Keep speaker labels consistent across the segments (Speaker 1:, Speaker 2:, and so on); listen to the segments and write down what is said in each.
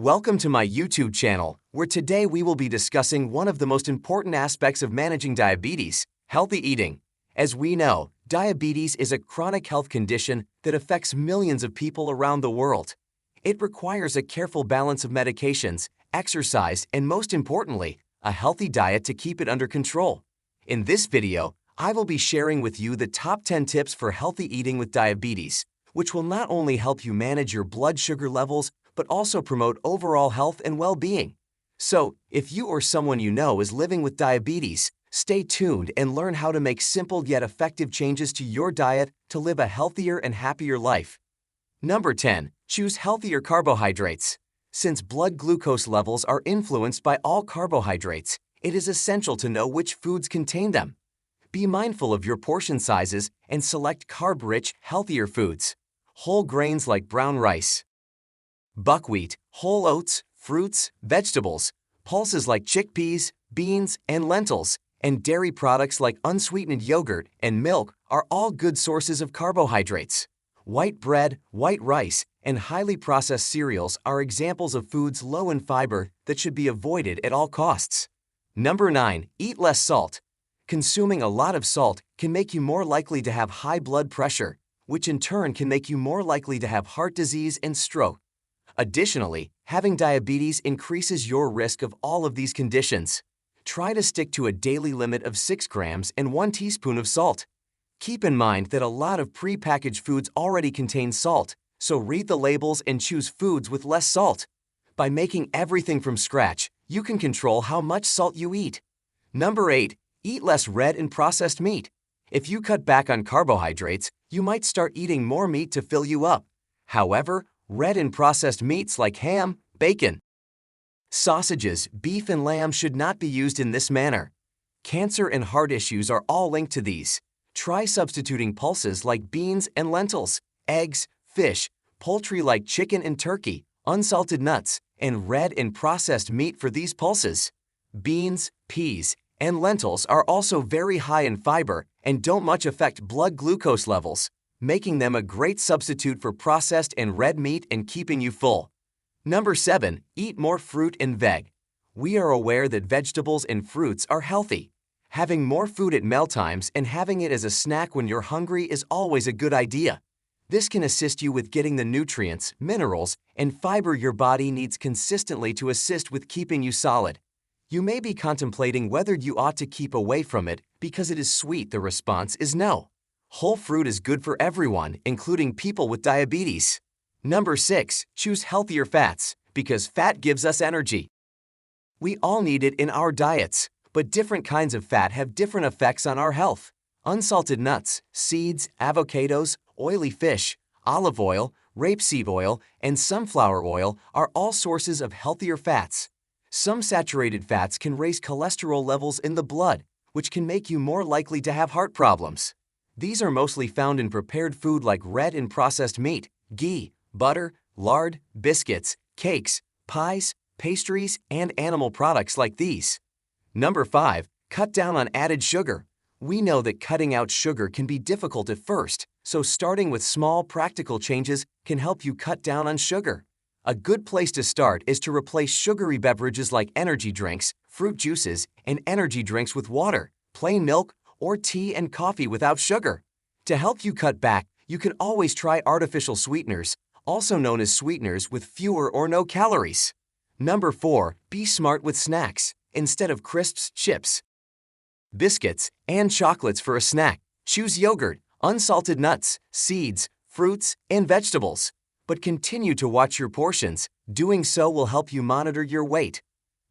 Speaker 1: Welcome to my YouTube channel, where today we will be discussing one of the most important aspects of managing diabetes, healthy eating. As we know, diabetes is a chronic health condition that affects millions of people around the world. It requires a careful balance of medications, exercise, and most importantly, a healthy diet to keep it under control. In this video, I will be sharing with you the top 10 tips for healthy eating with diabetes, which will not only help you manage your blood sugar levels, but also promote overall health and well-being. So, if you or someone you know is living with diabetes, stay tuned and learn how to make simple yet effective changes to your diet to live a healthier and happier life. Number 10. Choose healthier carbohydrates. Since blood glucose levels are influenced by all carbohydrates, it is essential to know which foods contain them. Be mindful of your portion sizes and select carb-rich, healthier foods. Whole grains like brown rice, buckwheat, whole oats, fruits, vegetables, pulses like chickpeas, beans, and lentils, and dairy products like unsweetened yogurt and milk are all good sources of carbohydrates. White bread, white rice, and highly processed cereals are examples of foods low in fiber that should be avoided at all costs. Number 9. Eat less salt. Consuming a lot of salt can make you more likely to have high blood pressure, which in turn can make you more likely to have heart disease and stroke. Additionally, having diabetes increases your risk of all of these conditions. Try to stick to a daily limit of 6 grams and 1 teaspoon of salt. Keep in mind that a lot of pre-packaged foods already contain salt, so read the labels and choose foods with less salt. By making everything from scratch, you can control how much salt you eat. Number 8. Eat less red and processed meat. If you cut back on carbohydrates, you might start eating more meat to fill you up. However, red and processed meats like ham, bacon, sausages, beef, and lamb should not be used in this manner. Cancer and heart issues are all linked to these. Try substituting pulses like beans and lentils, eggs, fish, poultry like chicken and turkey, unsalted nuts, and red and processed meat for these pulses. Beans, peas, and lentils are also very high in fiber and don't much affect blood glucose levels, making them a great substitute for processed and red meat and keeping you full. Number 7. Eat more fruit and veg. We are aware that vegetables and fruits are healthy. Having more food at mealtimes and having it as a snack when you're hungry is always a good idea. This can assist you with getting the nutrients, minerals, and fiber your body needs consistently to assist with keeping you solid. You may be contemplating whether you ought to keep away from it because it is sweet. The response is no. Whole fruit is good for everyone, including people with diabetes. Number 6. Choose healthier fats, because fat gives us energy. We all need it in our diets, but different kinds of fat have different effects on our health. Unsalted nuts, seeds, avocados, oily fish, olive oil, rapeseed oil, and sunflower oil are all sources of healthier fats. Some saturated fats can raise cholesterol levels in the blood, which can make you more likely to have heart problems. These are mostly found in prepared food like red and processed meat, ghee, butter, lard, biscuits, cakes, pies, pastries, and animal products like these. Number 5. Cut down on added sugar. We know that cutting out sugar can be difficult at first, so starting with small, practical changes can help you cut down on sugar. A good place to start is to replace sugary beverages like energy drinks, fruit juices, and energy drinks with water, plain milk, or tea and coffee without sugar. To help you cut back, you can always try artificial sweeteners, also known as sweeteners with fewer or no calories. Number 4. Be smart with snacks. Instead of crisps, chips, biscuits, and chocolates for a snack, choose yogurt, unsalted nuts, seeds, fruits, and vegetables. But continue to watch your portions. Doing so will help you monitor your weight.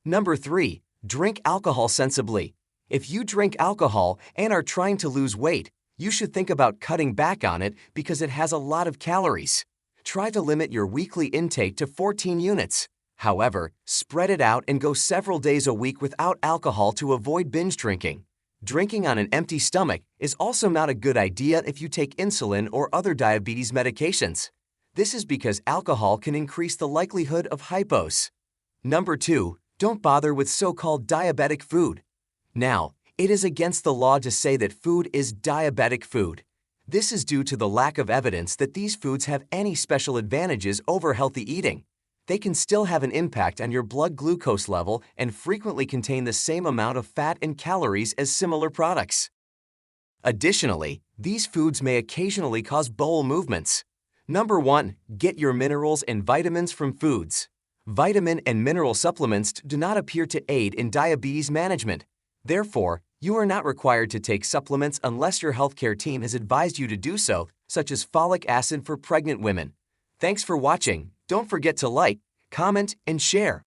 Speaker 1: Number 3. Drink alcohol sensibly. If you drink alcohol and are trying to lose weight, you should think about cutting back on it because it has a lot of calories. Try to limit your weekly intake to 14 units. However, spread it out and go several days a week without alcohol to avoid binge drinking. Drinking on an empty stomach is also not a good idea if you take insulin or other diabetes medications. This is because alcohol can increase the likelihood of hypos. Number 2. Don't bother with so-called diabetic food. Now, it is against the law to say that food is diabetic food. This is due to the lack of evidence that these foods have any special advantages over healthy eating. they can still have an impact on your blood glucose level and frequently contain the same amount of fat and calories as similar products. Additionally, these foods may occasionally cause bowel movements. Number 1. Get your minerals and vitamins from foods. Vitamin and mineral supplements do not appear to aid in diabetes management. Therefore, you are not required to take supplements unless your healthcare team has advised you to do so, such as folic acid for pregnant women. Thanks for watching. Don't forget to like, comment, and share.